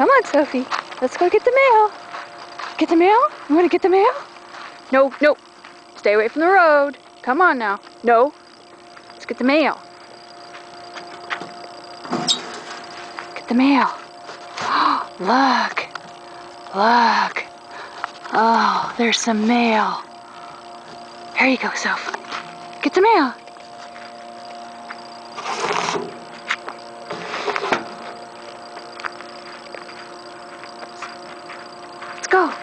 Come on, Sophie. Let's go get the mail. Get the mail? You want to get the mail? No, no. Stay away from the road. Come on now. No. Let's get the mail. Get the mail. Look. Look. Oh, there's some mail. Here you go, Soph. Get the mail. Let's go.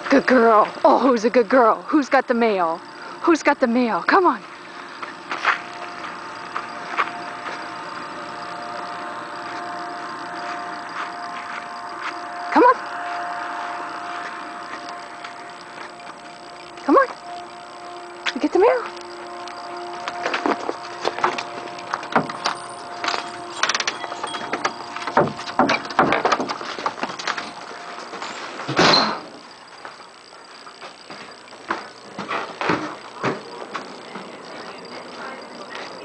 Good girl. Oh, who's a good girl? Who's got the mail? Who's got the mail? Come on. Come on. Come on. You get the mail.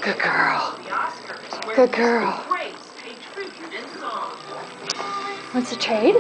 Good girl. Good girl. What's the trade?